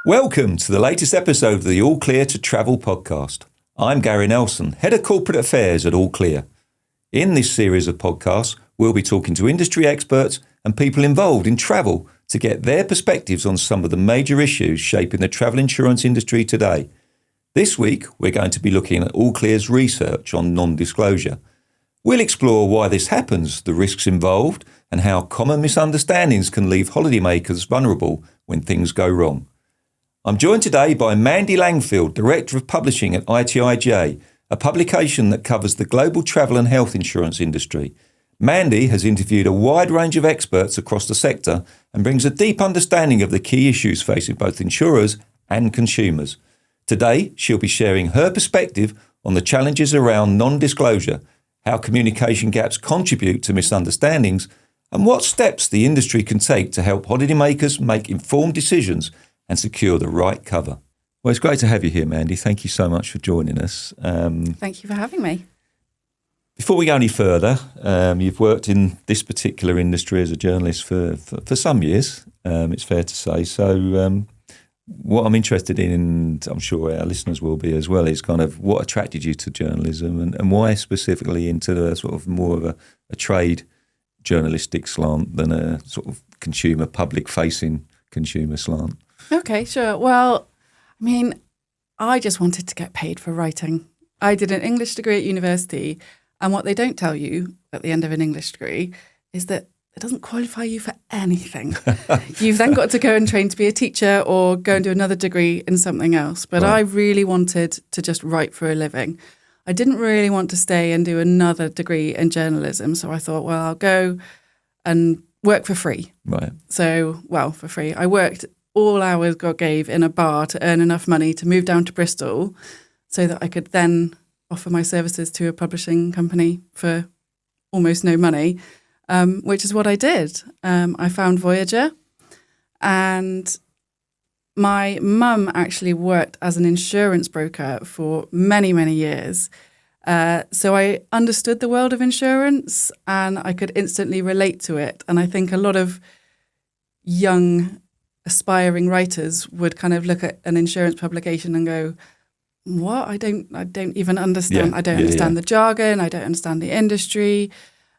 Welcome to the latest episode of the AllClear To Travel Podcast. I'm Garry Nelson, Head of Corporate Affairs at AllClear. In this series of podcasts, we'll be talking to industry experts and people involved in travel to get their perspectives on some of the major issues shaping the travel insurance industry today. This week, we're going to be looking at AllClear's research on non-disclosure. We'll explore why this happens, the risks involved, and how common misunderstandings can leave holidaymakers vulnerable when things go wrong. I'm joined today by Mandy Langfield, Director of Publishing at ITIJ, a publication that covers the global travel and health insurance industry. Mandy has interviewed a wide range of experts across the sector and brings a deep understanding of the key issues facing both insurers and consumers. Today, she'll be sharing her perspective on the challenges around non-disclosure, how communication gaps contribute to misunderstandings, and what steps the industry can take to help holidaymakers make informed decisions and secure the right cover. Well, it's great to have you here, Mandy. Thank you so much for joining us. Thank you for having me. Before we go any further, you've worked in this particular industry as a journalist for some years, it's fair to say. So what I'm interested in, and I'm sure our listeners will be as well, is kind of what attracted you to journalism and why specifically into the sort of more of a trade journalistic slant than a sort of consumer, public-facing consumer slant. Okay, sure. Well, I mean, I just wanted to get paid for writing. I did an English degree at university, and what they don't tell you at the end of an English degree is that it doesn't qualify you for anything. You've then got to go and train to be a teacher or go and do another degree in something else. But right. I really wanted to just write for a living. I didn't really want to stay and do another degree in journalism. So I thought, well, I'll go and work for free. Right. So, well, for free. I worked all hours God gave in a bar to earn enough money to move down to Bristol so that I could then offer my services to a publishing company for almost no money, which is what I did. I found Voyager, and my mum actually worked as an insurance broker for many, many years. So I understood the world of insurance and I could instantly relate to it. And I think a lot of young aspiring writers would kind of look at an insurance publication and go, what? I don't even understand. Yeah, I don't understand the jargon. I don't understand the industry.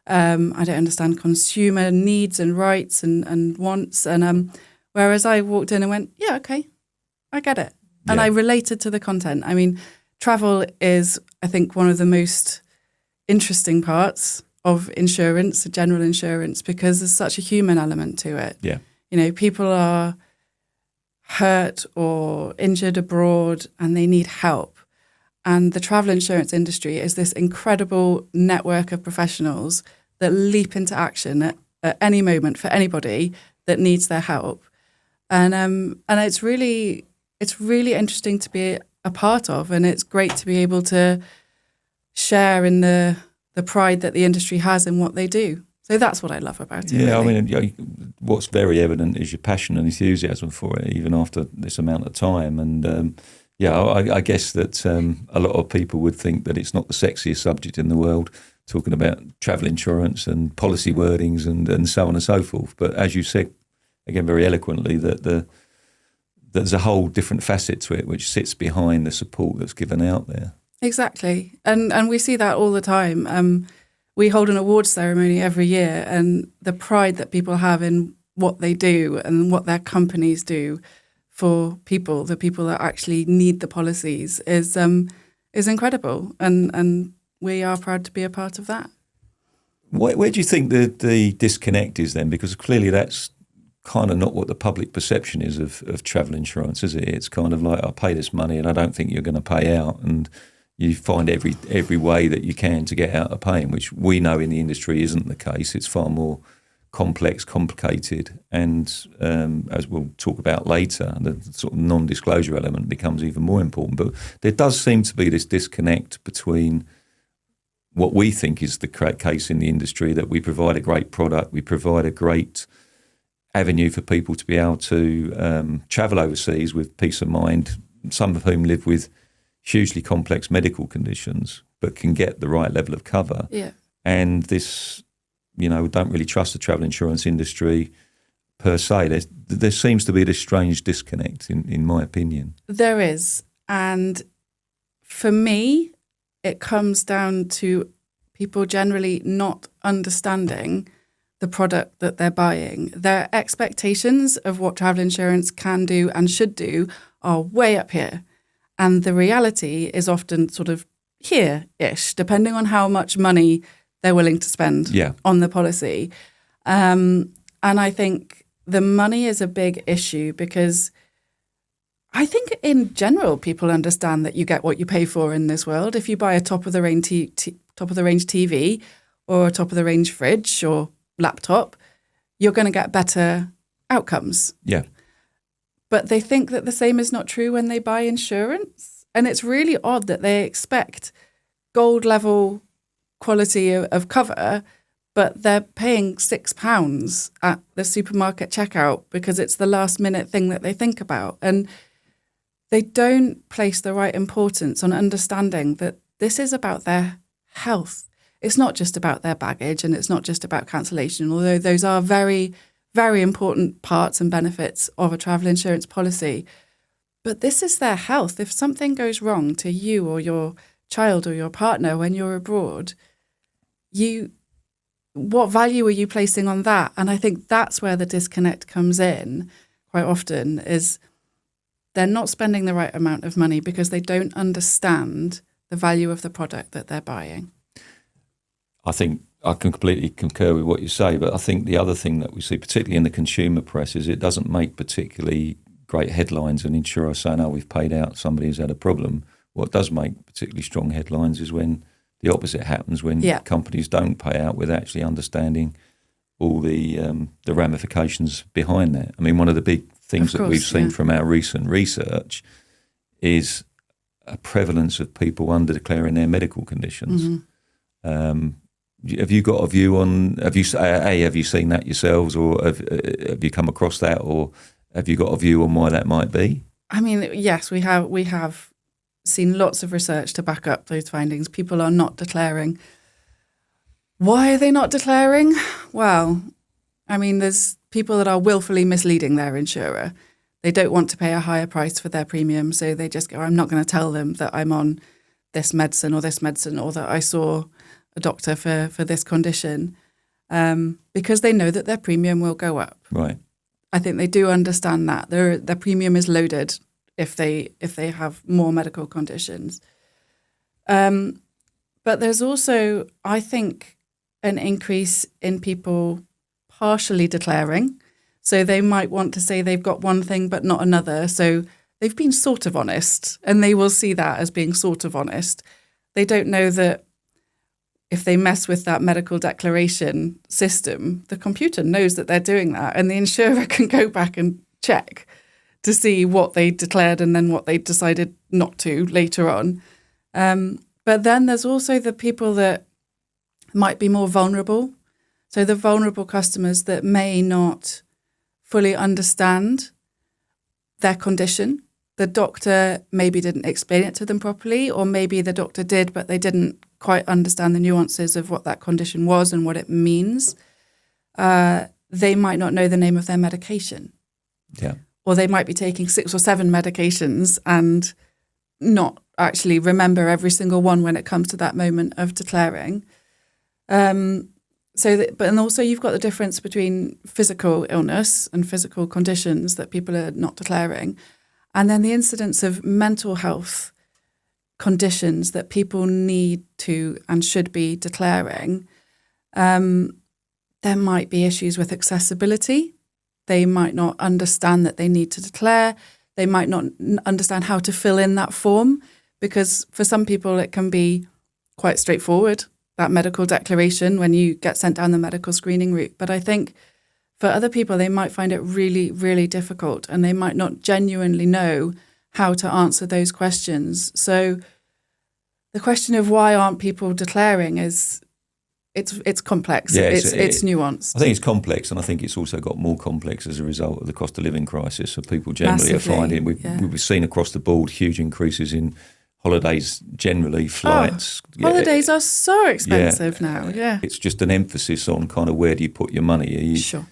I don't understand consumer needs and rights and wants. And whereas I walked in and went, yeah, okay, I get it. And I related to the content. I mean, travel is, I think, one of the most interesting parts of insurance, general insurance, because there's such a human element to it. Yeah. You know, people are hurt or injured abroad and they need help. And the travel insurance industry is this incredible network of professionals that leap into action at any moment for anybody that needs their help. And it's really interesting to be a part of, and it's great to be able to share in the pride that the industry has in what they do. So that's what I love about it. Yeah, really. I mean, what's very evident is your passion and enthusiasm for it, even after this amount of time. And I guess that a lot of people would think that it's not the sexiest subject in the world, talking about travel insurance and policy wordings and so on and so forth. But as you said, again, very eloquently, that there's a whole different facet to it, which sits behind the support that's given out there. Exactly. And we see that all the time. We hold an awards ceremony every year, and the pride that people have in what they do and what their companies do for people, the people that actually need the policies, is incredible. And we are proud to be a part of that. Where do you think the disconnect is then? Because clearly that's kind of not what the public perception is of travel insurance, is it? It's kind of like, I pay this money and I don't think you're going to pay out, and you find every way that you can to get out of paying, which we know in the industry isn't the case. It's far more complex, complicated, and as we'll talk about later, the sort of non-disclosure element becomes even more important. But there does seem to be this disconnect between what we think is the case in the industry, that we provide a great product, we provide a great avenue for people to be able to travel overseas with peace of mind, some of whom live with hugely complex medical conditions, but can get the right level of cover. Yeah. And this, don't really trust the travel insurance industry, per se. There seems to be this strange disconnect, in my opinion. There is. And for me, it comes down to people generally not understanding the product that they're buying. Their expectations of what travel insurance can do and should do are way up here. And the reality is often sort of here-ish, depending on how much money they're willing to spend on the policy. And I think the money is a big issue because I think in general people understand that you get what you pay for in this world. If you buy a top-of-the-range TV or a top-of-the-range fridge or laptop, you're going to get better outcomes. Yeah. But they think that the same is not true when they buy insurance. And it's really odd that they expect gold level quality of cover, but they're paying £6 at the supermarket checkout because it's the last minute thing that they think about. And they don't place the right importance on understanding that this is about their health. It's not just about their baggage and it's not just about cancellation, although those are very, very important parts and benefits of a travel insurance policy. But this is their health. If something goes wrong to you or your child or your partner when you're abroad, what value are you placing on that? And I think that's where the disconnect comes in quite often, is they're not spending the right amount of money because they don't understand the value of the product that they're buying. I think I can completely concur with what you say, but I think the other thing that we see, particularly in the consumer press, is it doesn't make particularly great headlines. An insurer saying, "Oh, we've paid out somebody who's had a problem." What does make particularly strong headlines is when the opposite happens, when companies don't pay out with actually understanding all the ramifications behind that. I mean, one of the big things that we've seen from our recent research is a prevalence of people under-declaring their medical conditions. Mm-hmm. Have you got a view on, have you seen that yourselves, or have you come across that, or have you got a view on why that might be? I mean, yes, we have seen lots of research to back up those findings. People are not declaring. Why are they not declaring? Well, I mean, there's people that are willfully misleading their insurer. They don't want to pay a higher price for their premium, so they just go, I'm not going to tell them that I'm on this medicine, or that I saw a doctor for this condition, because they know that their premium will go up. Right. I think they do understand that their premium is loaded if they have more medical conditions. But there's also, I think, an increase in people partially declaring. So they might want to say they've got one thing but not another. So they've been sort of honest, and they will see that as being sort of honest. They don't know that if they mess with that medical declaration system, the computer knows that they're doing that, and the insurer can go back and check to see what they declared and then what they decided not to later on. But then there's also the people that might be more vulnerable. So the vulnerable customers that may not fully understand their condition. The doctor maybe didn't explain it to them properly, or maybe the doctor did, but they didn't quite understand the nuances of what that condition was and what it means. They might not know the name of their medication. Yeah. Or they might be taking 6 or 7 medications and not actually remember every single one when it comes to that moment of declaring. And also you've got the difference between physical illness and physical conditions that people are not declaring, and then the incidence of mental health conditions that people need to and should be declaring. There might be issues with accessibility. They might not understand that they need to declare. They might not understand how to fill in that form, because for some people it can be quite straightforward, that medical declaration, when you get sent down the medical screening route. But I think for other people, they might find it really, really difficult, and they might not genuinely know how to answer those questions. So the question of why aren't people declaring is, it's complex. Yeah, it's nuanced. I think it's complex, and I think it's also got more complex as a result of the cost of living crisis. So people generally Massively, are finding, we've seen across the board huge increases in holidays generally, flights. Holidays are so expensive now, yeah. It's just an emphasis on kind of where do you put your money. Sure.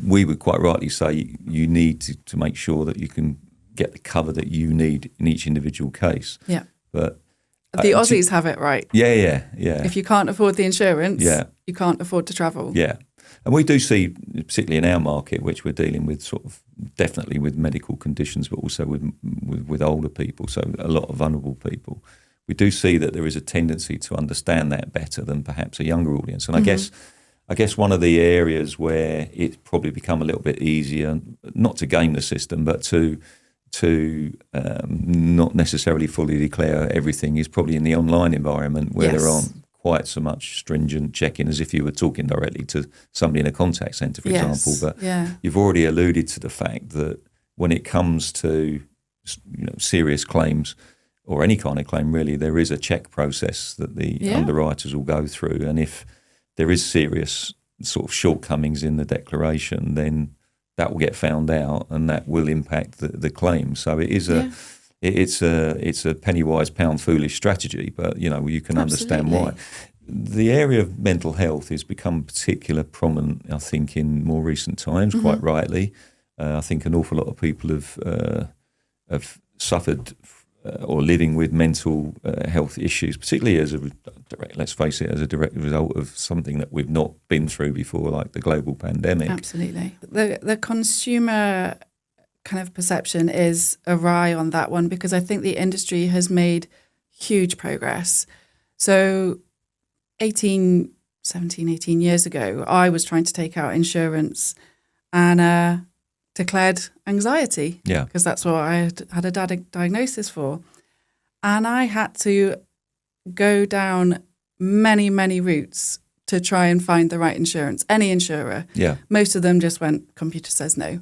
we would quite rightly say you need to make sure that you can get the cover that you need in each individual case. Yeah. But the Aussies have it right. Yeah. If you can't afford the insurance, Yeah. you can't afford to travel. Yeah. And we do see, particularly in our market, which we're dealing with sort of definitely with medical conditions, but also with older people, so a lot of vulnerable people, we do see that there is a tendency to understand that better than perhaps a younger audience. And I guess one of the areas where it's probably become a little bit easier, not to game the system, but to not necessarily fully declare everything, is probably in the online environment where there aren't quite so much stringent checking as if you were talking directly to somebody in a contact centre, for example. But you've already alluded to the fact that when it comes to serious claims or any kind of claim, really, there is a check process that the underwriters will go through. And if there is serious sort of shortcomings in the declaration, then that will get found out and that will impact the claim. So it is it's a penny wise, pound foolish strategy, but you can understand why. The area of mental health has become particularly prominent, I think, in more recent times, quite rightly. I think an awful lot of people have suffered or living with mental health issues, particularly as a direct result of something that we've not been through before, like the global pandemic. Absolutely. The consumer kind of perception is awry on that one, because I think the industry has made huge progress. So 18 years ago, I was trying to take out insurance and declared anxiety, because that's what I had a diagnosis for. And I had to go down many, many routes to try and find the right insurance, any insurer. Yeah. Most of them just went, computer says no.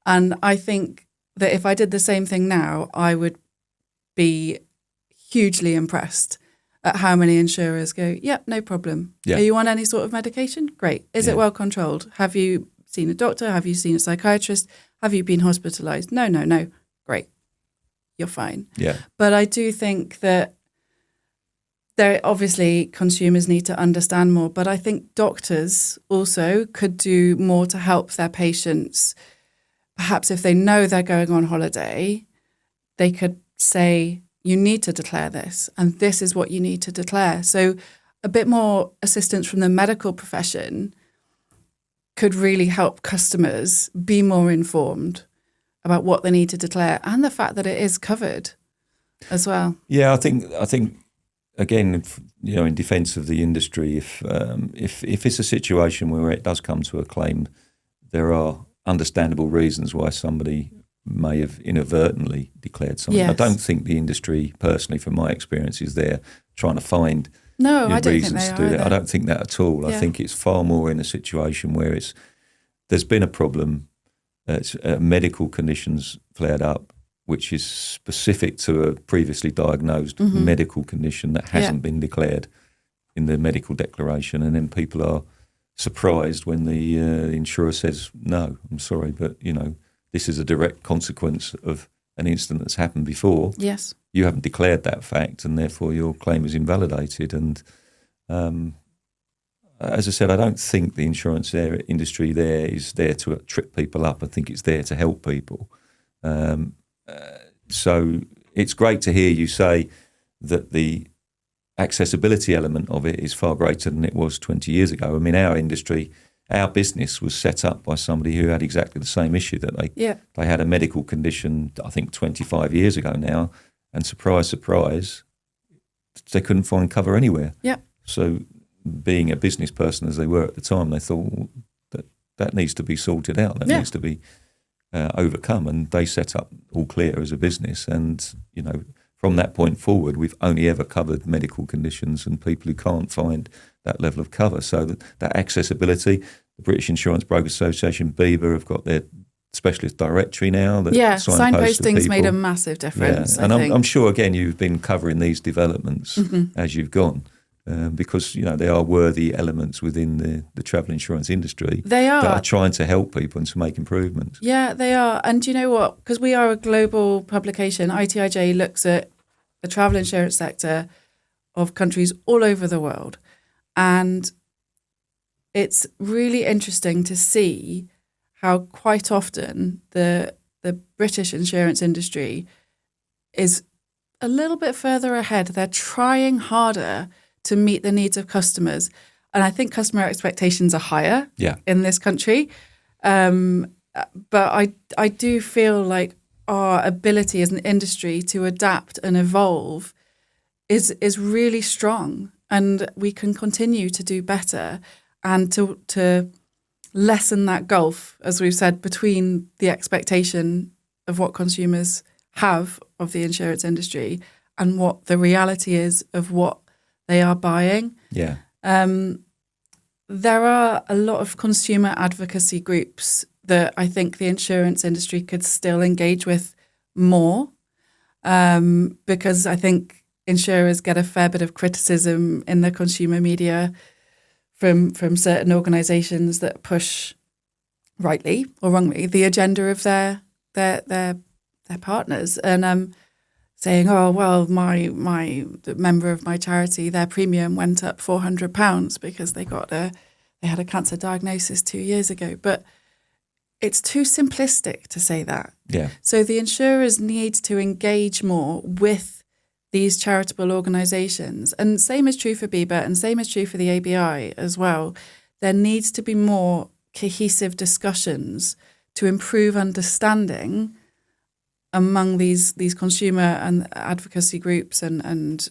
And I think that if I did the same thing now, I would be hugely impressed at how many insurers go, no problem. Yeah. Are you on any sort of medication? Great. Is it well controlled? Have you seen a doctor? Have you seen a psychiatrist? Have you been hospitalized? No. Great. You're fine. Yeah. But I do think that there obviously consumers need to understand more, but I think doctors also could do more to help their patients. Perhaps if they know they're going on holiday, they could say, you need to declare this, and this is what you need to declare. So a bit more assistance from the medical profession could really help customers be more informed about what they need to declare and the fact that it is covered as well. Yeah, I think again, in defence of the industry, if it's a situation where it does come to a claim, there are understandable reasons why somebody may have inadvertently declared something. Yes. I don't think the industry, personally, from my experience, is there trying to find reasons to do that. I don't think that at all. Yeah. I think it's far more in a situation where there's been a problem, medical conditions flared up, which is specific to a previously diagnosed medical condition that hasn't been declared in the medical declaration, and then people are surprised when the insurer says, no, I'm sorry, but, this is a direct consequence of an incident that's happened before. Yes. You haven't declared that fact, and therefore your claim is invalidated. And as I said, I don't think the insurance industry there is there to trip people up. I think it's there to help people. So it's great to hear you say that the accessibility element of it is far greater than it was 20 years ago. I mean, our business was set up by somebody who had exactly the same issue, that they had a medical condition, I think 25 years ago now, and surprise, surprise, they couldn't find cover anywhere. Yeah. So being a business person as they were at the time, they thought that needs to be sorted out, that needs to be overcome, and they set up AllClear as a business. And, from that point forward, we've only ever covered medical conditions and people who can't find that level of cover. So that accessibility, the British Insurance Brokers Association, BIBA, have got their specialist directory now. Signposting's made a massive difference. Yeah. And I'm sure, again, you've been covering these developments as you've gone, because, there are worthy elements within the travel insurance industry that are trying to help people and to make improvements. Yeah, they are. And you know what? Because we are a global publication, ITIJ looks at the travel insurance sector of countries all over the world. And it's really interesting to see how quite often the British insurance industry is a little bit further ahead. They're trying harder to meet the needs of customers. And I think customer expectations are higher in this country. But I do feel like our ability as an industry to adapt and evolve is really strong, and we can continue to do better and to lessen that gulf, as we've said, between the expectation of what consumers have of the insurance industry and what the reality is of what they are buying. Yeah. There are a lot of consumer advocacy groups that I think the insurance industry could still engage with more, because I think insurers get a fair bit of criticism in the consumer media from certain organisations that push, rightly or wrongly, the agenda of their partners, and saying, "Oh well, the member of my charity, their premium went up £400 because they had a cancer diagnosis 2 years ago." But it's too simplistic to say that. Yeah. So the insurers need to engage more with these charitable organisations. And same is true for BIBA and same is true for the ABI as well. There needs to be more cohesive discussions to improve understanding among these consumer and advocacy groups and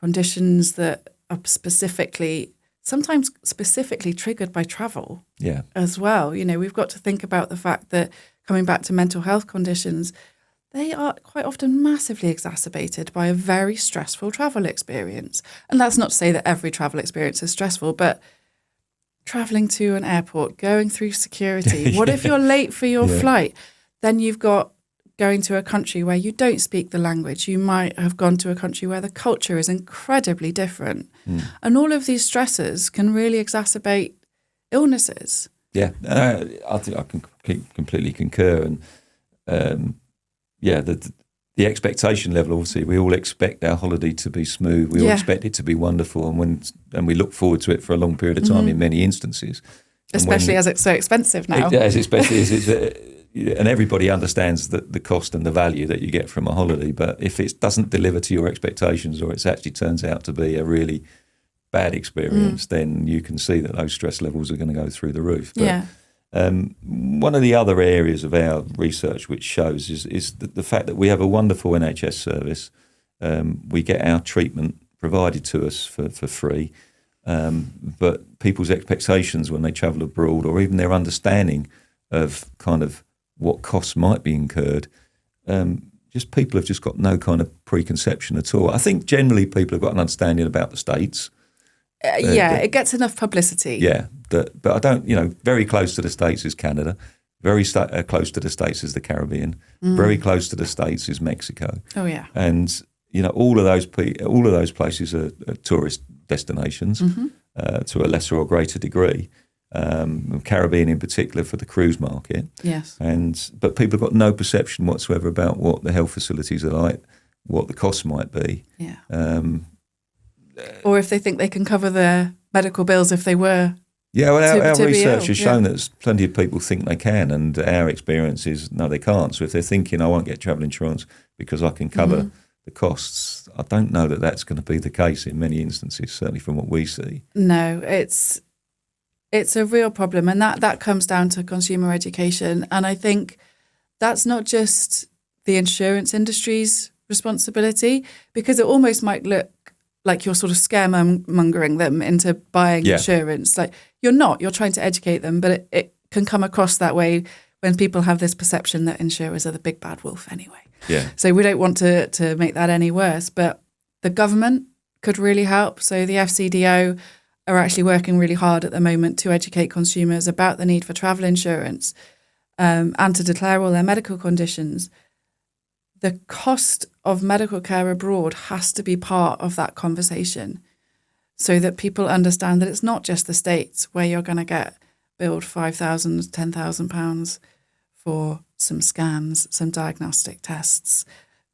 conditions that are sometimes specifically triggered by travel as well. You know, we've got to think about the fact that, coming back to mental health conditions, they are quite often massively exacerbated by a very stressful travel experience. And that's not to say that every travel experience is stressful, but travelling to an airport, going through security, what if you're late for your flight? Then you've got going to a country where you don't speak the language. You might have gone to a country where the culture is incredibly different. And all of these stresses can really exacerbate illnesses. Yeah, I think I can completely concur. And the expectation level, obviously, we all expect our holiday to be smooth. We all expect it to be wonderful, and we look forward to it for a long period of time in many instances. Especially as it's so expensive now. Especially as it's... and everybody understands the cost and the value that you get from a holiday. But if it doesn't deliver to your expectations, or it actually turns out to be a really bad experience, then you can see that those stress levels are going to go through the roof. But, one of the other areas of our research which shows is the fact that we have a wonderful NHS service. We get our treatment provided to us for free. But people's expectations when they travel abroad, or even their understanding of kind of what costs might be incurred, people have just got no kind of preconception at all. I think generally people have got an understanding about the States. It gets enough publicity. Yeah, but I don't, very close to the States is Canada, very close to the States is the Caribbean, very close to the States is Mexico. Oh yeah. And, all of those places are tourist destinations to a lesser or greater degree. Caribbean in particular for the cruise market. Yes. But people have got no perception whatsoever about what the health facilities are like, what the costs might be. Yeah. Or if they think they can cover their medical bills if they were. Yeah, well, our research has shown that plenty of people think they can, and our experience is no, they can't. So if they're thinking, I won't get travel insurance because I can cover the costs, I don't know that that's going to be the case in many instances, certainly from what we see. No, it's a real problem, and that comes down to consumer education. And I think that's not just the insurance industry's responsibility, because it almost might look like you're sort of scaremongering them into buying insurance. Like you're not. You're trying to educate them, but it can come across that way when people have this perception that insurers are the big bad wolf anyway. Yeah. So we don't want to make that any worse. But the government could really help. So the FCDO are actually working really hard at the moment to educate consumers about the need for travel insurance and to declare all their medical conditions. The cost of medical care abroad has to be part of that conversation so that people understand that it's not just the States where you're going to get billed £5,000, £10,000 for some scans, some diagnostic tests,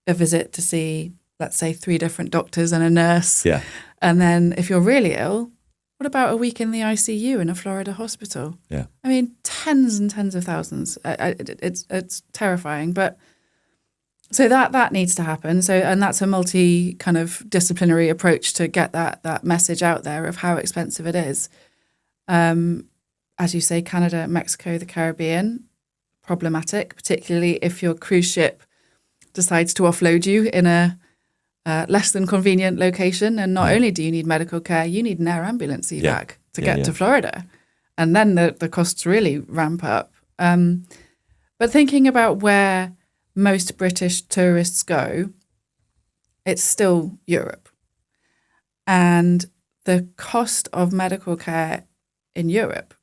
a visit to see, let's say, 3 different doctors and a nurse. Yeah. And then if you're really ill, What about a week in the ICU in a Florida hospital? Yeah. I mean, tens and tens of thousands. It's terrifying, but so that needs to happen. So, and that's a multi kind of disciplinary approach to get that message out there of how expensive it is. As you say, Canada, Mexico, the Caribbean, problematic, particularly if your cruise ship decides to offload you in a less than convenient location. And not only do you need medical care, you need an air ambulance evac to get to Florida. And then the costs really ramp up. But thinking about where most British tourists go, it's still Europe. And the cost of medical care in Europe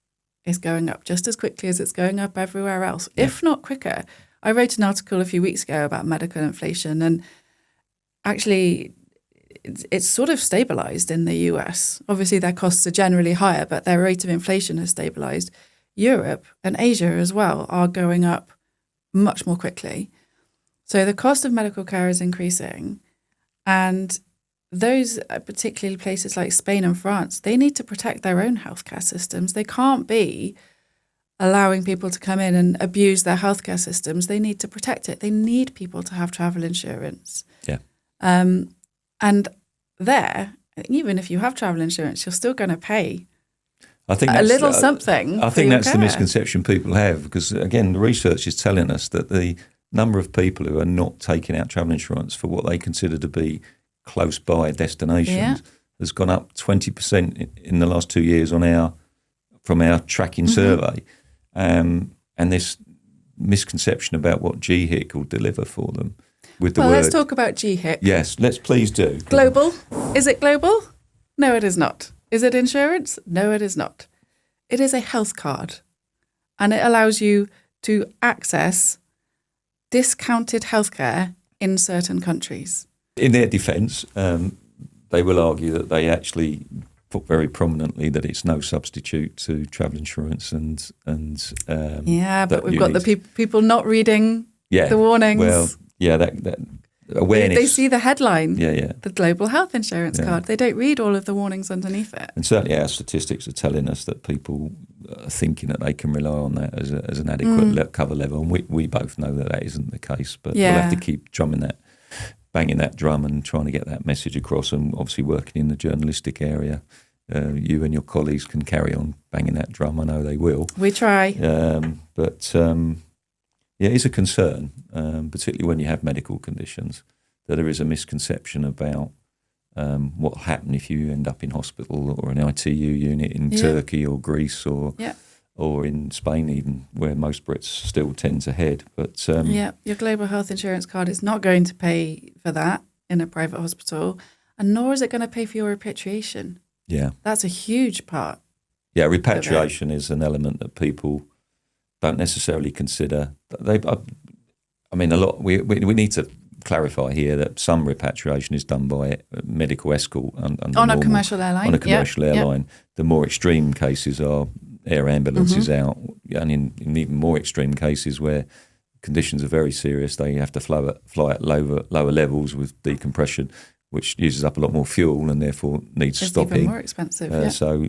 is going up just as quickly as it's going up everywhere else, if not quicker. I wrote an article a few weeks ago about medical inflation, and actually it's sort of stabilized in the US. Obviously their costs are generally higher, but their rate of inflation has stabilized. Europe and Asia as well are going up much more quickly. So the cost of medical care is increasing, and those, particularly places like Spain and France, they need to protect their own healthcare systems. They can't be allowing people to come in and abuse their healthcare systems. They need to protect it. They need people to have travel insurance. Yeah. And there, even if you have travel insurance, you're still going to pay I think a little something. I think that's care. the misconception people have, because again, the research is telling us that the number of people who are not taking out travel insurance for what they consider to be close by destinations has gone up 20% in the last 2 years from our tracking survey. And this misconception about what GHIC will deliver for them with the word. Let's talk about GHIC. Yes, let's please do. Global. Is it global? No, it is not. Is it insurance? No, it is not. It is a health card, and it allows you to access discounted healthcare in certain countries. In their defence, they will argue that they actually put very prominently that it's no substitute to travel insurance, and but we've got the people not reading the warnings. Well, that awareness. They see the headline, the global health insurance card. They don't read all of the warnings underneath it. And certainly our statistics are telling us that people are thinking that they can rely on that as an adequate cover level. And we both know that isn't the case, but we'll have to keep banging that drum and trying to get that message across. And obviously working in the journalistic area, you and your colleagues can carry on banging that drum. I know they will. We try. Yeah, it's a concern, particularly when you have medical conditions, that there is a misconception about what will happen if you end up in hospital or an ITU unit in Turkey or Greece or in Spain even, where most Brits still tend to head. But your global health insurance card is not going to pay for that in a private hospital, and nor is it going to pay for your repatriation. Yeah. That's a huge part. Yeah, repatriation is an element that people don't necessarily consider. I mean, a lot. We need to clarify here that some repatriation is done by medical escort on a commercial airline. On a commercial airline, the more extreme cases are air ambulances out, and in even more extreme cases where conditions are very serious, they have to fly at lower levels with decompression, which uses up a lot more fuel and therefore needs stopping. Even more expensive. So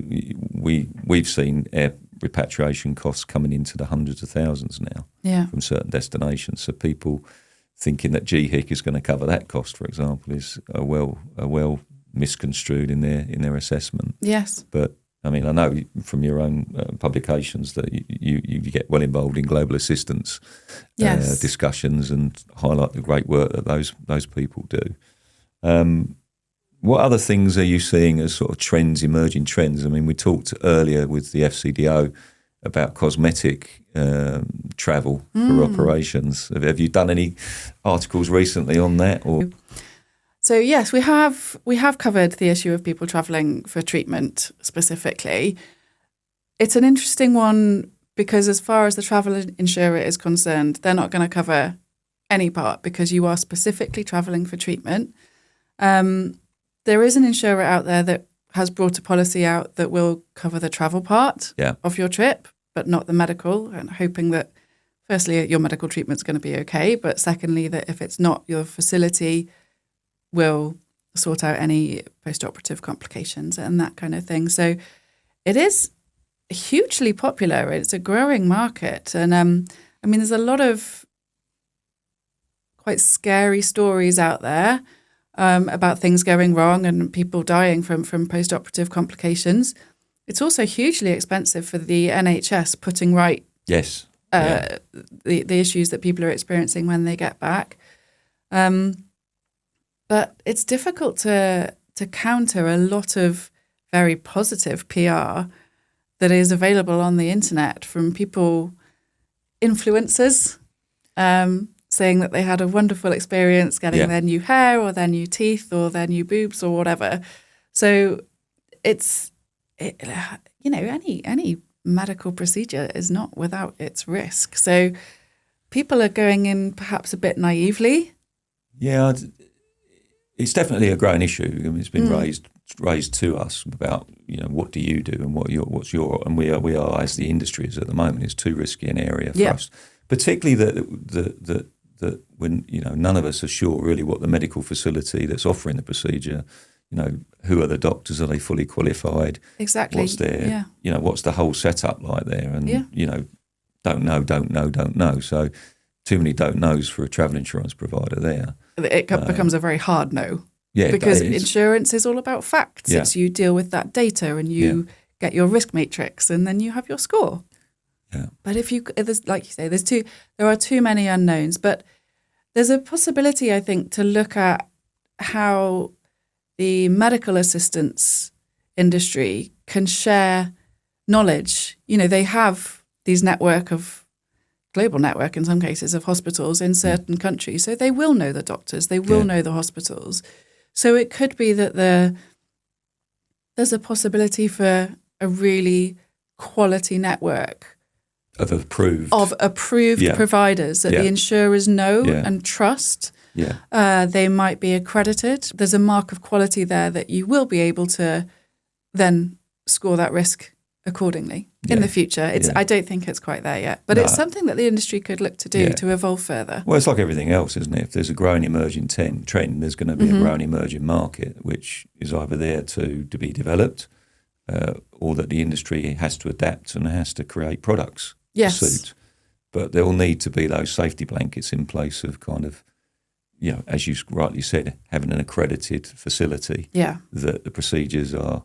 we've seen air repatriation costs coming into the hundreds of thousands now from certain destinations. So people thinking that GHIC is going to cover that cost, for example, is a well misconstrued in their assessment. Yes. But I mean, I know from your own publications that you get well involved in global assistance discussions and highlight the great work that those people do. What other things are you seeing as sort of emerging trends? I mean, we talked earlier with the FCDO about cosmetic travel for operations. Have you done any articles recently on that? Or? So yes, we have covered the issue of people travelling for treatment specifically. It's an interesting one because as far as the travel insurer is concerned, they're not going to cover any part because you are specifically travelling for treatment. There is an insurer out there that has brought a policy out that will cover the travel part of your trip, but not the medical, and hoping that firstly, your medical treatment's going to be okay, but secondly, that if it's not, your facility will sort out any post-operative complications and that kind of thing. So it is hugely popular. It's a growing market. And I mean, there's a lot of quite scary stories out there about things going wrong and people dying from post-operative complications. It's also hugely expensive for the NHS putting right the issues that people are experiencing when they get back. But it's difficult to counter a lot of very positive PR that is available on the internet from people, influencers, saying that they had a wonderful experience getting their new hair or their new teeth or their new boobs or whatever. So any medical procedure is not without its risk. So people are going in perhaps a bit naively. Yeah, it's definitely a growing issue. I mean, it's been raised to us about, what do you do and what's your and we are as the industry is at the moment, it's too risky an area for us. Particularly that when none of us are sure really what the medical facility that's offering the procedure, who are the doctors, are they fully qualified? Exactly. What's their what's the whole setup like there? And don't know. So too many don't knows for a travel insurance provider there. It becomes a very hard no. Yeah, because insurance is all about facts. Yeah. It's you deal with that data and you get your risk matrix and then you have your score. Yeah. But there's, like you say, there are too many unknowns. But there's a possibility, I think, to look at how the medical assistance industry can share knowledge. They have these global network in some cases of hospitals in certain countries. So they will know the doctors, they will know the hospitals. So it could be that there's a possibility for a really quality network of approved providers that the insurers know and trust. Yeah. They might be accredited. There's a mark of quality there that you will be able to then score that risk accordingly in the future. I don't think it's quite there yet, but it's something that the industry could look to do to evolve further. Well, it's like everything else, isn't it? If there's a growing emerging trend, there's going to be a growing emerging market, which is either there to be developed or that the industry has to adapt and has to create products to suit. But there will need to be those safety blankets in place of kind of, as you rightly said, having an accredited facility that the procedures are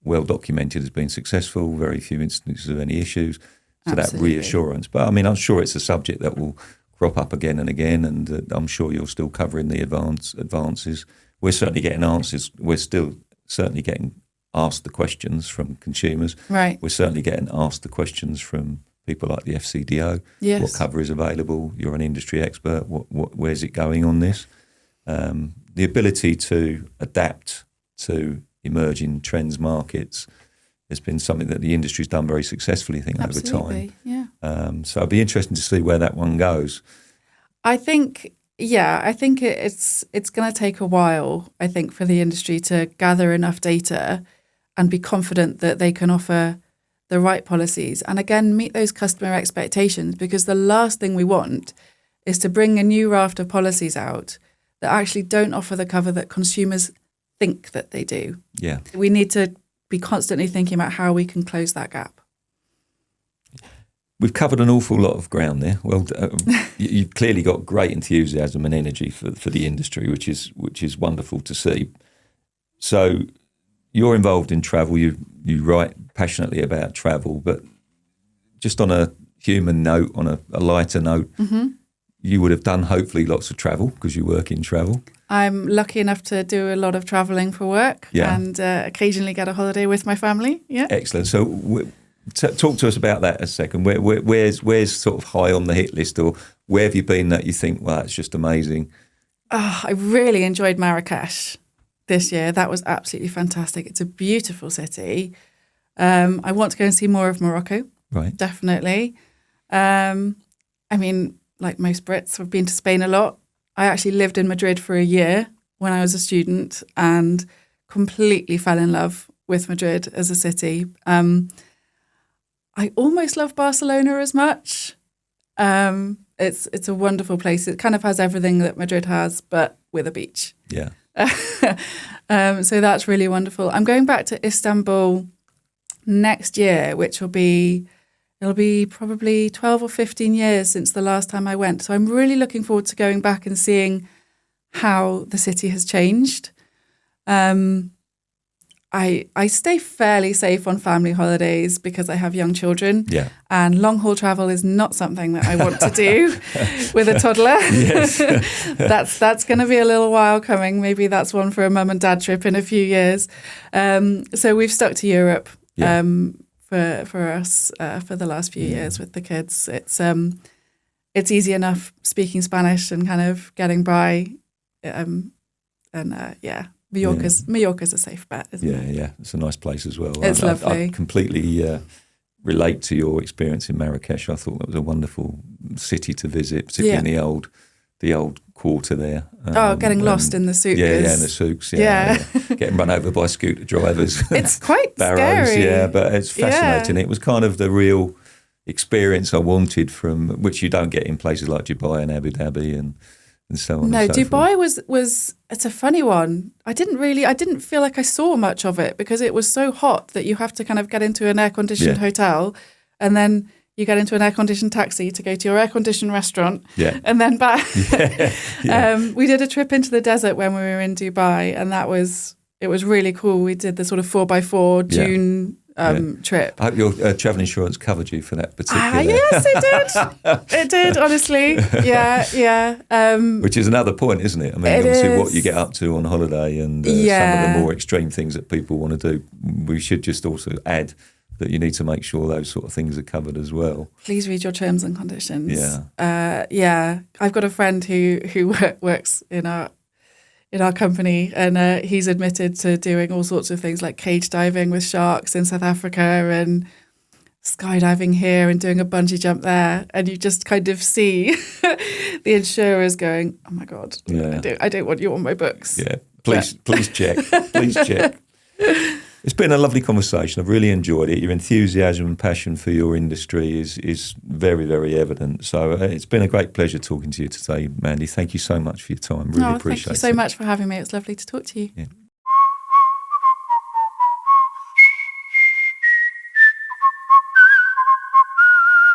well documented as being successful, very few instances of any issues, so that reassurance. But I mean, I'm sure it's a subject that will crop up again and again, and I'm sure you're still covering the advances. We're certainly getting answers. We're still certainly getting asked the questions from consumers. Right. We're certainly getting asked the questions from people like the FCDO. Yes. What cover is available? You're an industry expert. Where's it going on this? The ability to adapt to emerging trends, markets, has been something that the industry's done very successfully, I think, over time. Yeah. So it'd be interesting to see where that one goes. I think it's going to take a while, I think, for the industry to gather enough data and be confident that they can offer the right policies and, again, meet those customer expectations, because the last thing we want is to bring a new raft of policies out that actually don't offer the cover that consumers think that they do. Yeah. We need to be constantly thinking about how we can close that gap. We've covered an awful lot of ground there. Well, you've clearly got great enthusiasm and energy for the industry, which is wonderful to see. So you're involved in travel. You write passionately about travel, but just on a human note, on a lighter note, you would have done hopefully lots of travel because you work in travel. I'm lucky enough to do a lot of travelling for work and occasionally get a holiday with my family. Yeah. Excellent. So talk to us about that a second. Where's sort of high on the hit list, or where have you been that you think, well, that's just amazing? Oh, I really enjoyed Marrakesh this year. That was absolutely fantastic. It's a beautiful city. I want to go and see more of Morocco. Right. Definitely. I mean, like most Brits, I've been to Spain a lot. I actually lived in Madrid for a year when I was a student and completely fell in love with Madrid as a city. I almost love Barcelona as much. It's a wonderful place. It kind of has everything that Madrid has, but with a beach. Yeah. So that's really wonderful. I'm going back to Istanbul next year, it'll be probably 12 or 15 years since the last time I went. So I'm really looking forward to going back and seeing how the city has changed. I stay fairly safe on family holidays because I have young children. Yeah. And long haul travel is not something that I want to do with a toddler. Yes. That's going to be a little while coming. Maybe that's one for a mum and dad trip in a few years. So we've stuck to Europe for us for the last few years with the kids. It's easy enough speaking Spanish and kind of getting by. Mallorca's a safe bet, isn't it? Yeah. It's a nice place as well. It's lovely. I completely relate to your experience in Marrakesh. I thought that was a wonderful city to visit, particularly in the old quarter there. Getting lost in the souks. Yeah, in the souks. Yeah. Getting run over by scooter drivers. It's quite barrows, scary. Yeah, but it's fascinating. Yeah. It was kind of the real experience I wanted from which you don't get in places like Dubai and Abu Dhabi and so on. No, and so Dubai forth. was it's a funny one. I didn't feel like I saw much of it because it was so hot that you have to kind of get into an air-conditioned hotel and then you get into an air-conditioned taxi to go to your air-conditioned restaurant and then back. We did a trip into the desert when we were in Dubai and it was really cool. We did the sort of 4x4 dune trip. I hope your travel insurance covered you for that particular. Yes, it did. It did, honestly. Yeah. Which is another point, isn't it? I mean, obviously what you get up to on holiday and some of the more extreme things that people want to do, we should just also add that you need to make sure those sort of things are covered as well. Please read your terms and conditions. Yeah. I've got a friend who works in our company and he's admitted to doing all sorts of things like cage diving with sharks in South Africa and skydiving here and doing a bungee jump there. And you just kind of see the insurers going, oh my God, I don't want you on my books. Yeah, please check. Please check. It's been a lovely conversation. I've really enjoyed it. Your enthusiasm and passion for your industry is very, very evident. So it's been a great pleasure talking to you today, Mandy. Thank you so much for your time. Really appreciate it. Thank you so much for having me. It's lovely to talk to you. Yeah.